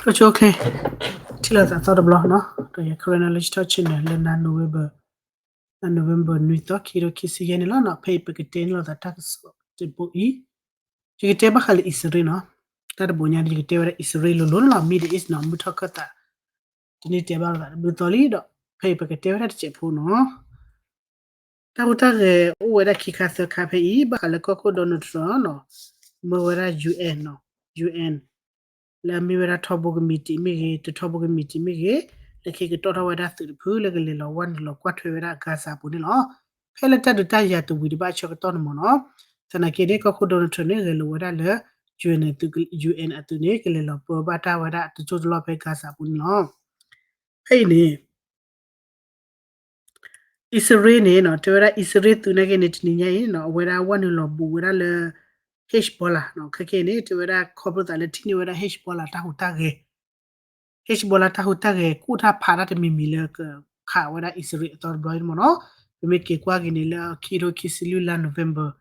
Rocho okay. Chila ta thought block no. To ya chronology touching le na November nuit to kiro kisi geni lo na paper ke ten lo ta tax te bo I. Jigite ba khali isri no. Ta bo nya jigite wara isri lo na mid is na mutakata. Tini te ba la butoli do paper ke te wara che pu no. Ta uta ge o wara kikasa ka pe I ba khala ko Donald Trump no. Mo wara UN no. UN la mi wera thobo ke miti mi ge to thobo ke miti mi ge le ke to to wera su phu le ke le lo wan lo kwat thwe wera ga sa pu ni lo phele ta du ta ya tu wi di ba chok to no mo no sana ke de ko khu do to ne ge lo wera le UN tu UN atu ne ke le lo po ba ta wera tu cho lo pe ga sa pu ni lo hey ni Israel ne no to wera Israel tu ne ke ne ti nya yi no wera wan lo bu wera le Hezbollah no ke ke ne to wera khobo ta le ti ni wera Hezbollah ta hu ta ge Hezbollah ta huta ge kuta phara te mimile ka kha wada Israel tor bloid mono me ke kwa ge ne la kiro kisilu la November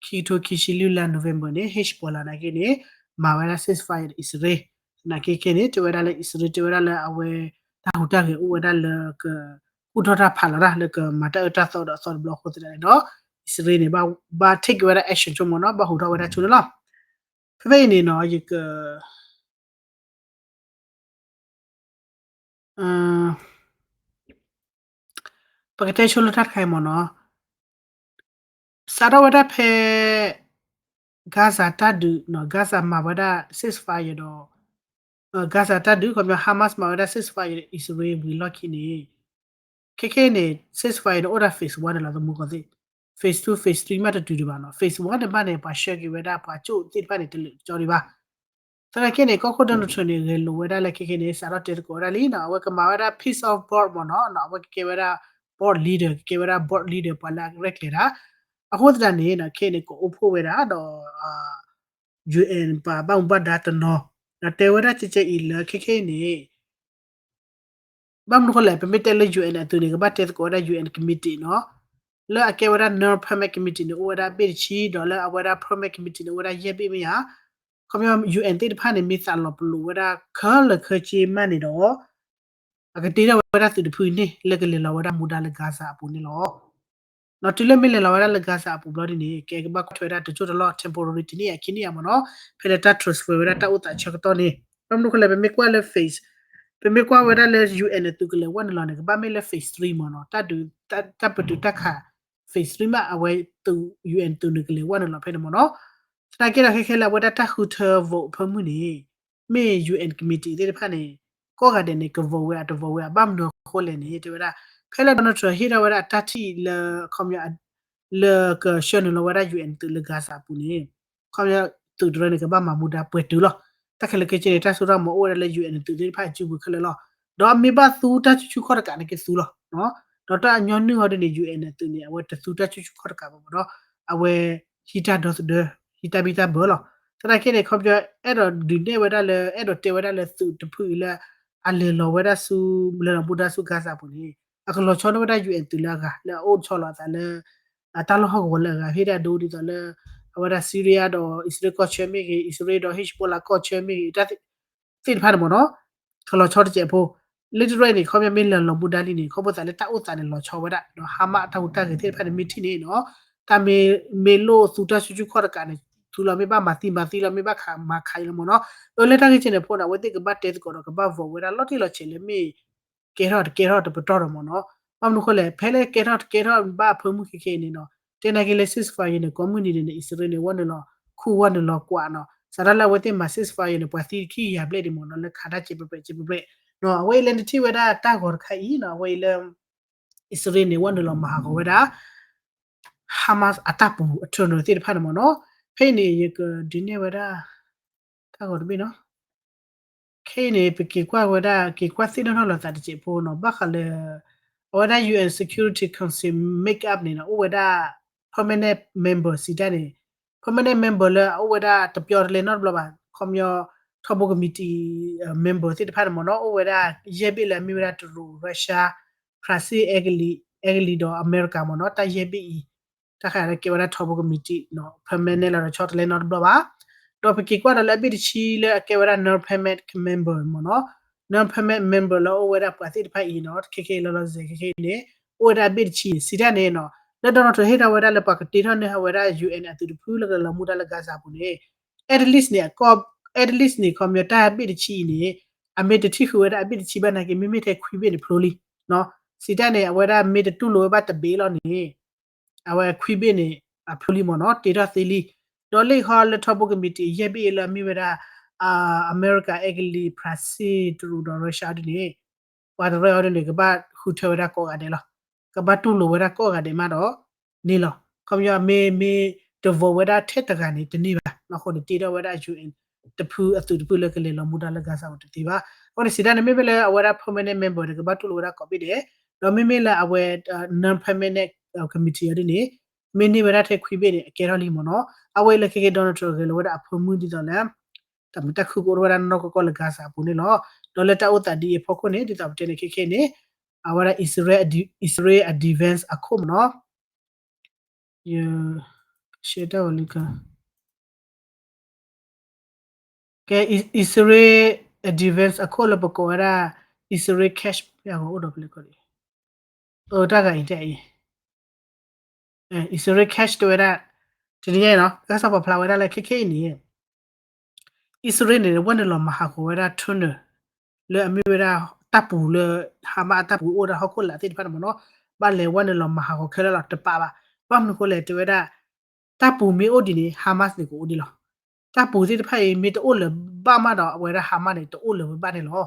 kito kisilu la November ne Hezbollah na ge ne ma wada ceasefire Israel na ke ne te wada la Israel te wada la awe ta huta ge u wada la ka kuta ta phala ra le ka mata ta so block ko te no Israel ne ba take wada action jo mono ba huta wada chu la fe ne no ye ka Pakete chulo tat khai mono sara wada phe Gaza ta du no Gaza ma wada ceasefire do Gaza ta du ko Hamas ma wada ceasefire Israel we lucky ni keke ne ceasefire no order phase 1 la mu ko phase 2 phase 3 ma tu du ba no phase 1 ba ne pa share ki wada pa chu ti ba ne jori ba tara ke ne ko ko don to ne lo wada la keke ne sara te ko ra li na wa ka ma wada piece of board mo no na wa ke wada board leader pa la rek le daအခုတည်းနေခဲနေကိုအဖို့ဝဲတာတော့UN ပါဘောင်ဘတ်ဒါတနော်တဲဝဲတာချစ်ချစ်ဤလခဲနေဘမ်နခလဲပမီတဲလေ UN အတူနေကဘတ်တဲကိုဒါ UN committee နော်လဲအကဲဝဲတာ non permit committee နော်ဝဲတာပိချီဒေါ်လာဝဲတာ permit committee နော်ဝဲတာယေပိမယာခမ UN တိတဖာနေမီဆာလောပလူဝဲတာခါလခချီမန်နေတော့အကတေးဝဲတာသူတဖူနေလက်ကလေးလောဝဲတာမူဒါလဂါစာပူနေလောနော်တလမီလေလာဝရလကစားပူဘလဒီနေကေကဘကထွေရတချို့တော့ temporary တနေအခင်းရမနော်ဖဲတာ transfer ဝရတာဥတာချက်တော့နေဘမ်နုခလေပဲမကွာလေ face ပဲမကွာဝရလေ UN တူကလေဝန်လာနေကဘာမဲလေ face 3မနော်တတူတပတူတခါ face 3မအဝဲတူ UN တူနေကလေဝန်လာဖဲမနော်စတာကေရခဲလာဝရတာခုထ vote ဖမှုနေမေ UN committee တဲ့ဖာနေကောကတဲ့နေက vote ဝရတ vote ဝရဘမ်နုခိုလေနေတေဝရဖဲလာတော့ထဟီရဝရတတိလခမယle ke shon lo wada UN tu le gasa puni khomya tu dro ne ke ba mamuda pwe tu lo ta khale ke che ta so ra mo o le UN tu de pha chu bu khale lo do mi ba su ta chu khor ka ne ke su lo no do ta nyon ni ho de ne UN tu ne awe ta su ta chu khor ka ba do awe hita do de hita bi ta bo lo ta ke ne khomya e do di ne wada le e do te wada le su tu phu le ale lo wada su le lo buda su gasa puni aklo chon wada UN tu la ga le o chola ta le atalo ho wala ga hira do di tala awara Syria do Israel ko chemi ge Israel do Hezbollah ko chemi ta tin pha mo no kholo chot je pho literally ni khomya min lan lo budali ni khobo ta le ta ut ta ne lo chaw wada no hama ta ut ta ge tin pha ne mi thi ni no ta me lo su ta chu chu khor ka ne tu lo me ba ma ti lo me ba kha ma khai lo mo no o le ta ge chen ne pho na we ti ge ba te ko do ge ba vo wada lo ti lo chen le me ke rot ba to mo no pam no khole phele ke rot ba phu mu ke ni no te na ke le ceasefire ne community ne Israel ne wan no khu wan no kwa no sara la we te ma ceasefire ne pa ti ki ya ble de mo no le khada che pe no we le ti we da ta gor khai no we le Israel ne wan no ma ha ko we da Hamas atapu athono ti pha mo no phe ne ye ke di ne we da ta gor bi no ke ne pe ke kwa we da ke kwa si no lo ta che pho no ba kha le whether UN Security Council make up ni na whether permanent member si da ni permanent member la whether to pure le not bla ba khomyo thobo committee member ti da mo no whether yebi la mi whether to Russia Brazil egli do America mo no ta yebi ta kha ke whether thobo committee no permanent la chot le not bla ba တော့ပကီကွာလည်းပိတချီလေအကေဝရ non permit member မနော် non permit member လောဝရပါတိဖိုင်နော်ခေလောလောစေခေနေဝရပိတချီစီရနေနော်လက်တော့ထဟေတာဝရလပကတိရနေဝရ UN အတူဖူးလကလမှုတလကစားပုနေ at least နေကော at least နေ commuter ပိတချီနေအမေတတိခူဝရပိတချီဘနာကေမိမိတဲ့ခွေပိနေဖလိုလီနော်စီတနေဝရမေတတူလိုဘတ်ဘေးလောနေအဝခွေပိနေအဖလိုလီမနော်တေရသေးလီဒေါ်လေးဟော်လထဘကမီတီယေဘီလာမီဝရအမေရိကအဂလီပရစီတူဒေါ်ရရှာဒီနေဝါဒရရနေကဘာခူထောရကောအတယ်လောကဘာတူလိုဝရကောကတယ်မတော့နေလောခမရမေတဗဝရထက်တကနေတနေ့ပါနော်ခုန်တီရဝရ UN တဖူအတူတဖူလကလေးလောမူဒါလကစားတတိပါဟောစီဒန်မေဘလေအဝရ permanent member ကဘာတူလိုဝရကောပိတယ်တော့မေမေလာအဝဲ non permanent committee ရနေမင်းနေဝရထက်ခွေပိနေအကယ်တော့လီမနော်အဝဲလကေဒေါ်နယ်ထရကလောဝရအဖမှုဒီတော့လဲတမတခုကိုဝရနော်ကောလကစားပူနေလောဒေါ်လက်တာဥတဒီဖို့ခုနေဒီတော့တဲနေခေနေအဝရ Israel advance အခုမနော်ယရှေတာဝလီကကဲ Israel advance အခုလပကောရာ Israel cash ပြောင်းတော့ပလေကိုလေတာကင်တဲ့Israel cash တွေရဒီနေ့နော်ကစားပဖလာဝရလည်းခေနေIsrael နေဝန်လောမဟာကိုရထွန်းလေအမေရတပ်ပူလေဟာမတပ်ပူအိုရဟခုလာတိဖတ်မနော်ဘာလေဝန်လောမဟာကိုခဲလာတပါပါဘာမကိုလေတွေ့ရတပ်ပူမီအိုဒီနေဟာမတ်နေကိုအိုဒီလောတပ်ပူတိတဖိုင်မီတိုလေဘာမတော့ဝရဟာမနေတိုလေဘာနေလော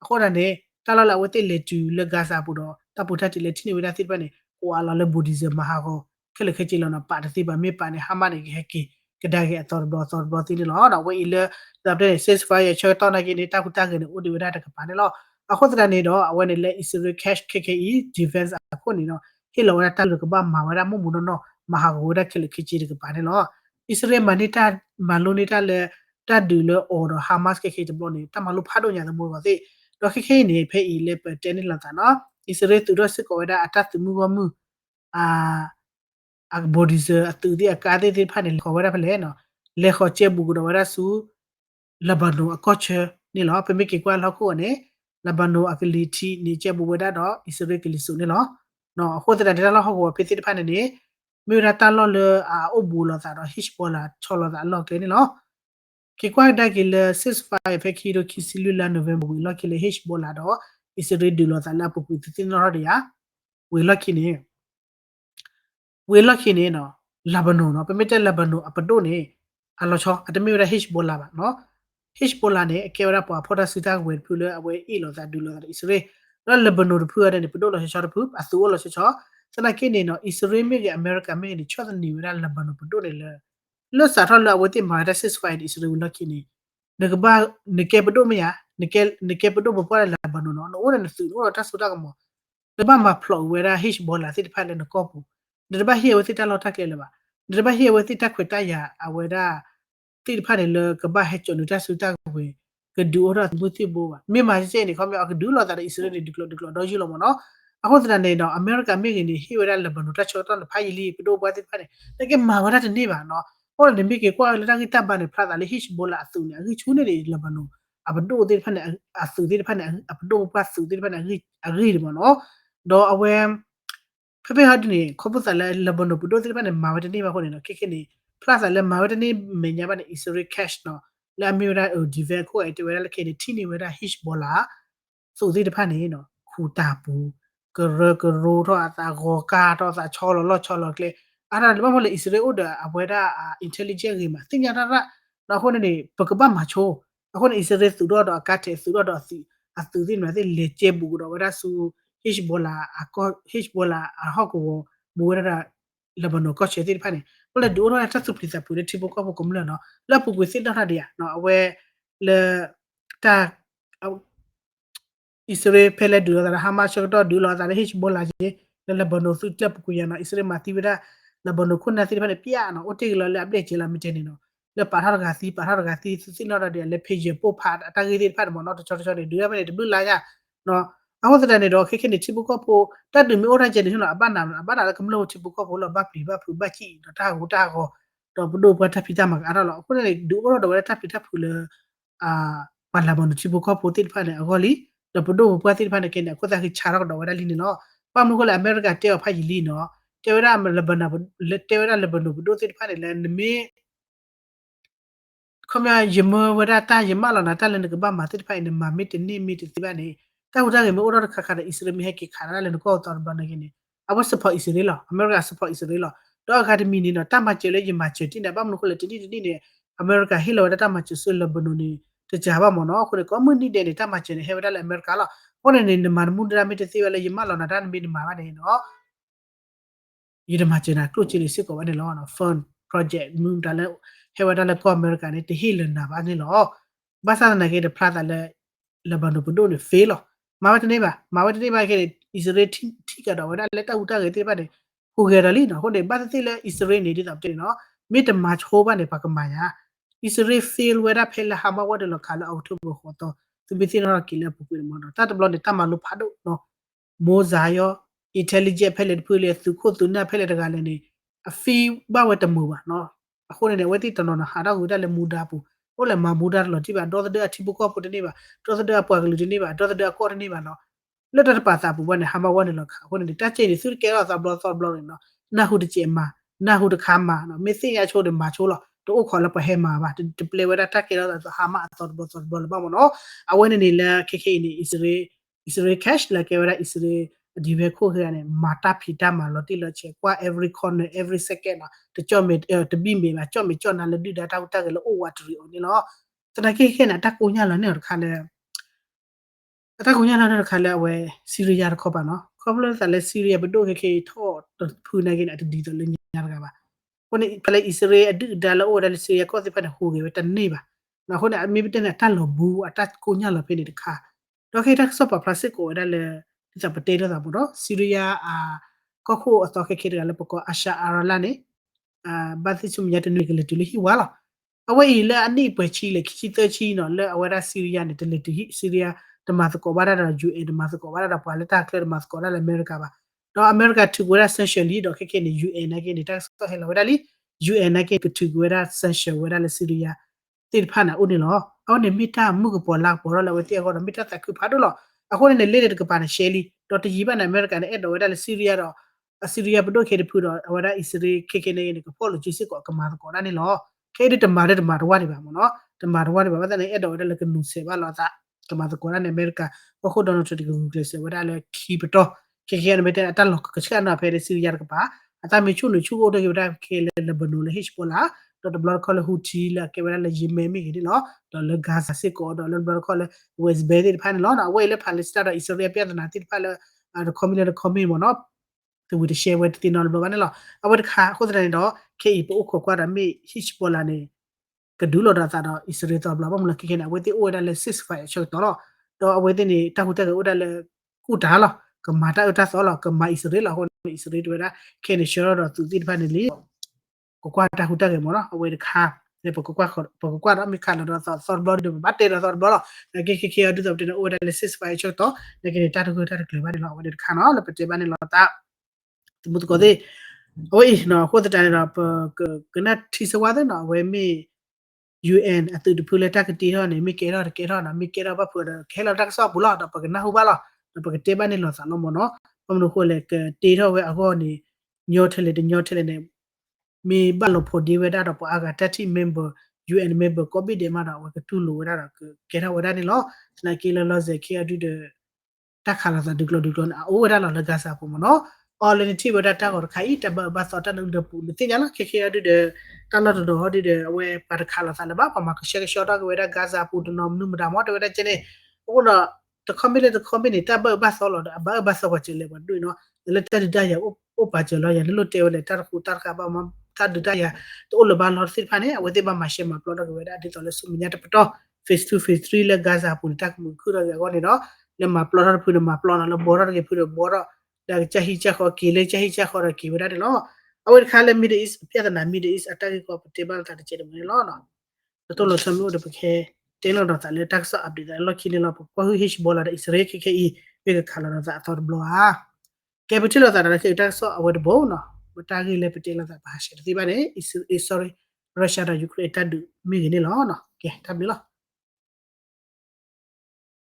အခုတည်းတလလဝတိလေကျူလေဂါစာပူတော့တပ်ပူထတ်တိလေတိနေဝရတိပနေကိုအလာလေဘူဒီဇမဟာကိုခဲလေခဲချီလောနာပါတတိပါမေပါနေဟာမနေခဲကီကဒါကေအတော်ဘောတိလောတော့ဝေလေဒါတဲ့ ceasefire ချေတော့နာကိနေတာခုတာကနေဥဒီဝရတကပါနေလောအခုတည်းနေတော့အဝနေလေ Israel cash KKE defense အခုနေတော့ဟီလောရတာလကဘာမာဝရမမှုနော်မဟာဝရခလခချီကပါနေလော Israel manita malonita le ta du le or Hamas KK တဘနေတမလို့ဖတ်တော့ညာမို့ပါသေးတော့ KK နေဖဲဤလေပတဲနေလာတာနော် Israel သူတော့စစ်ကောရအတတ်မှုဘမှုအဘော်ဒီဇအတူဒီအကားတဲ့ဖတ်နေခေါ်ရဖလဲနော်လေခေါ်ချက်ဘူးကတော့ရဆူလဘနိုအကော့ချာနေလောပမေကေကွာလောက်ကိုနေလဘနိုအကလီတီနေချက်ဘူးဝဒတော့ Israel ကလီဆူနေလောနော်အခုတဲ့တဲ့လောက်ဟောကိုဖိစစ်ဖတ်နေမြေရတာလောလအဘူလောသာတော့ hish ပေါ်လာချောလောသာလောကလေနေလောကေကွာဒါကလေ65ဖက်ခီရိုခီစီလူလာနိုဗ embr ဝီလောကလေ hish ပေါ်လာတော့ Israel ဒူလောသာလာပပူတိနော်ရရဝီလောကီနေဝေလခိနေနော်လဘနိုနော်ပမီတက်လဘနိုအပဒိုနေအလောချောအတမီရဟစ်ဘောလာပါနော်ဟစ်ဘောလာနေအကေရပွားဖော်တာစီတာဝေဖူလအဝေအီလောသာဒူလောသာအစ္စရေးနော်လဘနိုဖူရတဲ့ပဒိုလောချောဖူအဆူလောချောစနကိနေနော်အစ္စရေးမြေအမေရိကန်မြေနေချောတဲ့နီဝရလဘနိုပဒိုလေလောစာထလောဝတိမာရစစ်ဖိုင်အစ္စရေးလခိနေနကဘာနကေပဒိုမယာနကေပဒိုဘပွားလဘနိုနော်နော်ရနစုနော်တဆူတာကမောလဘမဖလောဝေရာဟစ်ဘောလာစစ်ဖိုင်လနကောပူဒဘဟီဝတိတလောတက်လေလပါဒဘဟီဝတိတက်ခွတရအဝဒတိဖာနေလကဘဟချွန်တဆူတက်ဝေကဒူရတ်ဘူတိဘောမေမာစေနေခမအကဒူလောတာအစ္စရေးဒီကလောတော့ယူလောမနော်အခုတနေတော့အမေရိကန်မိခင်ဒီဟီဝရလဘနူတက်ချောတန်ဖိုင်လီပဒိုဘွားတိဖာနေတကယ်မာဝရတနေပါနော်ဟောဒီမိကေကွာလတကီတပ်ပါနေဖလာတာလေဟစ်ဘောလာအသူနေအခုချူနေလေလဘနူအဘဒိုတိဖာနေအသူတိဖာနေအဘဒိုပတ်သူတိဖာနေအဂီဒီမနော်တော့အဝဲဖေဟာဒနေခပစလာလဘနိုပဒိုတိပနေမာဝတနေပါခေါနေနော်ခိခိနေပလတ်လာမာဝတနေမညာပါနေ Israel cash နော်လာမီရာဒီဗဲကိုအဲ့တဝဲလခိနေတီနေဝဲဟစ်ဘောလာဆိုစီတဖာနေနော်ခူတာပူကရကရိုတော့အတာဂောကာတော့စာချောလောချောလောကလေအဲ့ဒါဘာမလဲ Israel ဥဒအဘွဲတာ intelligent ကြီးမှာတင်ညာတာနော်ခုနေပကပမှာချိုအခုနေ Israel သူတော့အကတ်တဲ့သူတော့အသူစီမှာလေကျေဘူးတော့ဝရဆူHezbollah Hezbollah hako buwera labano ko cheti phane pole duro ta su plisa pure tipo ko ko mla no la pu ko sit na dia no awe le ta Israel pele duro da Hamas to duro da Hezbollah je le labano su tlap ku yana Israel mati bira labano ko na sit phane pia no o te lo le update je la mitene no le parhar ga si sit na dia le page po pha ta gi dit pha mo no to cho de duro phane du la ya noအခုတည်းနေတော့ခေနေချီပုကဖို့တတ်တူမျိုးရကျနေနော်အပနာကမလို့ချီပုကဖို့လောဘပလီဘဖူဘချီတာကို တော့ဘဒိုဘတ်ဖိတာမှာအဲ့တော့ခုနေဒူတော့တော့တက်ဖိတာဖူလပါလာဘန်ချိဘကပိုတိဖာနေအခေါ်လီတော့ဘဒိုဘတ်တိဖာနေကင်းကိုတာခိချာတော့တော့ဝဒါလီနော်ပမ်နုခလအမေရိကတဲဖိုင်လီနော်တဲဝရလဘနာတဲဝရလဘနဘဒိုတိဖာနေလဲနမေခမယမဝရတာယမလာနာတလည်းကဘာမတိဖိုင်နေမမီတနေမီတိပါနေတာဝဒါကေမေအော်ရခခတဲ့အစ္စလာမီဟကေခါရလည်းကောတော်ဘနကနေအဝစဖော်အစ္စရေးလအမေရိကစဖော်အစ္စရေးလတော့အကဒမီနေတော့တမချေလေယမချေတင်တယ်ဘာမလို့ခလေတီတီနေအမေရိကဟီလောဒတမချေဆွလဘနူနေတကြပါမနော်ခုလေကွန်မြူနတီတဲ့တမချေနေဟေဝဒါလည်းအမေရိကလာဟိုနေနေမမူဒရာမီတသေးဝလေယမလာနာတမီနေမှာပါနေနော်ယဒမချေနာကလုချီလစစ်ကောဘာနေလောနော် fun project မူဒါလည်းဟေဝဒါလည်းကောအမေရိကနဲ့တဟီလနာပါနေလောဘာသာနာကေတဖလာတယ်လဘနူဘဒိုနေဖေးလောမာဝတနေပါခဲ့အစ္စရေးထိကတော့ဝဒါလက်တောက်တာကေတိပါတယ်ဟိုဂရလီနော်ဟိုနေဘာသိလဲအစ္စရေးနေတိတော့တဲ့နော်မိတမချိုးပါနေပါကမာယာအစ္စရေးဖီလ်ဝဒါဖဲလာဟာမဝဒလခါလာအောက်တိုဘာခေါ်တော့သူဘီတီနော်ကီလာပူပူမနော်တတ်ဘလနဲ့တမလို့ဖာတော့နော်မိုဇာယော intelligent ဖဲလေဖူလေသူခုသူနာဖဲလေတကလည်းနေအဖီဘဝတမူပါနော်အခုနေဝတိတနော်ဟာတော့ဟိုတက်လေမူတာပူဟိုလေမမူတာလို့တိပါတော့တဲ့အချိဘကောပုတနေပါတော့တဲ့အပွားကလူတနေပါတော့တဲ့အကောတနေပါနော်လက်တပါတာပူဝနဲ့ဟာမဝနဲ့လောက်ခါဟိုနေတက်ချေနေစုကဲတော့သဘလောသဘလောနော်နာဟုတချေမာနာဟုတခါမာနော်မသိရချိုးတယ်မာချိုးလို့တို့ခေါ်လို့ပဟဲမာပါတပလေဝဒတက်ကေတော့ဟာမအတော်ဘောဘာမနော်အဝနေနေလဲခေခေနေအစ္စရေး cash လာကေဝဒအစ္စရေးဒီဘက်ခိုးရနေမာတာဖီတာမာလို့တိလို့ချေကွာ every corner every second နော်တကြော့မေတပိမေမှာကြော့မေကြော့နာလဒူဒါတောက်တက်လို့ over 3 on နော်တနခေခေနာတက်ကိုညာလနဲ့ခါလဲအတကုညာလာတဲ့ခါလဲဝဲစီရီယာခေါ်ပါနော်ခေါ်လို့ဆိုလဲစီရီယာဘဒိုခေထော့ဖူနေကနေအတူဒီတော့လညာကပါခုနေပလေအစ္စရေးအဒူဒါလောဒါလစီယာကောစီဖတ်ဟိုကေတနေပါနော်ခုနေအမေပတဲ့တက်လို့ဘူးအတက်ကိုညာလာဖိနေတခါတော့ခေတက်ဆော့ပါပလတ်စစ်ကိုဒါလဲတပတေတော့တာပေါ့နော်စီရီယာကောခိုအတော့ခေတကလည်းပကောအရှာအာရလာနေဘာသိချုံရတဲ့နေကလေးတူလီဝါလာအဝဲလေအနိပွဲချီလေခီတချီနော်လဲအဝဲဒါစီရီယာနဲ့တလေတီစီရီယာတမတ်ကိုဘာဒါယူအေတမတ်ကိုဘာဒါပွာလက်တာကလတမတ်ကိုလာအမေရိကပါတော့အမေရိကတူဝဲဒါဆန်ရှယ်လီတော့ခေနေ UN နဲ့ကနေတက်ဆိုဟဲလာဝဲဒါလီ UN နဲ့ကေတူဝဲဒါဆန်ရှယ်ဝဲဒါလေစီရီယာတိဖာနာဦးနေလောအော်နေမီတာမှုကပေါ်လာပေါ်လာဝဲတီကောမီတာတခုဖာတော့လောအခုနေလေတဲ့ကပါနေရှယ်လီတော့တကြီးပါနေအမေရိကနဲ့အဲ့တော့ဝဲဒါလေစီရီယာတော့အစီရီယာဘဒိုခေတဖူတော့ဝဲဒါအစ္စရေးခေနေကပေါ်လိုဂျီစစ်ကိုကမာကောနာနေလောခေတတမာတဲ့တမာတော့ဝါနေပါမနော်တမာတော့ဝါနေပါဘာတဲ့အဲ့တော့ဝဲဒါလေကနုဆေပါလောတာကမာကောနာနေအမေရိကအခုတော့ထဒီကူကလေးစဝဒါလေခီပတော့ခေခေနမတဲ့အတန်လောကချာနာဖဲစီရီယာကပါအတမေချုလူချုကိုတော့ရခေလေဘနူလေဟစ်ပိုလာတော့ဘလခေါ်လေဟူချီလာကေဝလာလေယီမေမီဒီနော်တော့လေဂါဇာစစ်ကိုတော့လေဘလခေါ်လေဝက်စ်ဘေးဒီဖန်လောနော်ဝဲလေဖန်လစ်တာတော့အစ္စရေးပြဒနာတိဖာလေကွန်မြူနတီကွန်မြူမနော်သူဝတ်ရှယ်ဝတ်တင်နော်ဘဘာနေလောအဝတ်ခါခုတဲ့တော့ခေပိုခိုကွာရမေဟစ်ပိုလာနေကဒူလောဒါတာတော့အစ္စရေးတော့ဘလာဘမလခိခေနဝဲတီအိုဒါလေစစ်ဖိုင်ချောတော့အဝဲတင်နေတာဟုတ်တဲ့အိုဒါလေကုတာလောကမာတာအတာဆောလောကမာအစ္စရေးလောဟိုအစ္စရေးတွေဒါခေနေရှောတော့သူတိဖာနေလေကိုကွာတာဟုတ်တယ်မောနော်အဝဲတခါလေပကိုကွာတော့မိခါတော့ဆောဘလော်ဒဘတ်တေတော့ဆောဘလော်ကေအတူတော့တဲ့အိုဒါလေစစ်ဖိုင်ချောတော့လေကေတာတကလေဘာလောအဝဲတခါနော်လေပတေဘာနေလောတာသူမတို့ကโอ้ยเนาะโคตรตายเนาะกนะทีสวาเนาะเวมี UN အတူတဖူလက်တကတီဟောနေမိကေတော့နော်မိကေတော့ဘဖူတော့ခဲလာတက်ဆော့ဘူးလားတော့ပကနာဟူပါလားတော့ပကတေးပါနေလို့ဆာလို့မနော်ဘမလို့ခိုလေကတီတော့ဝဲအကောနေညောထလေနေမေဘလို့ဖို့ဒီဝဲတာတော့ပအာက30 member UN member copy တယ်မှာတော့ဝဲကတူလို့ဝဲတာတော့ကေတော့ဝဲတာနေလို့စနကီလောဇေခေအတူတဲ့တက်ခါလာတဲ့ဒုကလောအိုဝဲတာတော့လကစားဖို့မနော်alternative data ko khai ta ba sa ta nu de pu ti nya la ke ke adu de ta la do ho de we pa kha la sa la ba ma ke short ko we da gaza pu de no nu ma da mo de we da chene ko na the company ta ba sa lo da ba sa ko chele ba du no le ta da ya o pa che lo ya lo te le ta ku ta ka ba ma ta da ya to lo ba no sit pha ne we te ba ma she ma plot ko we da di to le su nya ta pa to phase 2 phase 3 le gaza pu ta ku khu ro ya ko ne no le ma plot pu de ma plot na lo border ke pu de border da chahi cha kho ke le chahi cha kho ra ke wada de lo awe khale mid is pyada na mid is attack ko table ta de che de lo no to lo sam lo de phe tin lo ta le tax update lo khile lo ko hu hish bola de israel ke i be khala na ta tor blo ha capital ta da ke tax awe de bo no target le pete la ba she ti ba de sorry Russia da Ukraine ta du mi ni lo no ke ta mi lo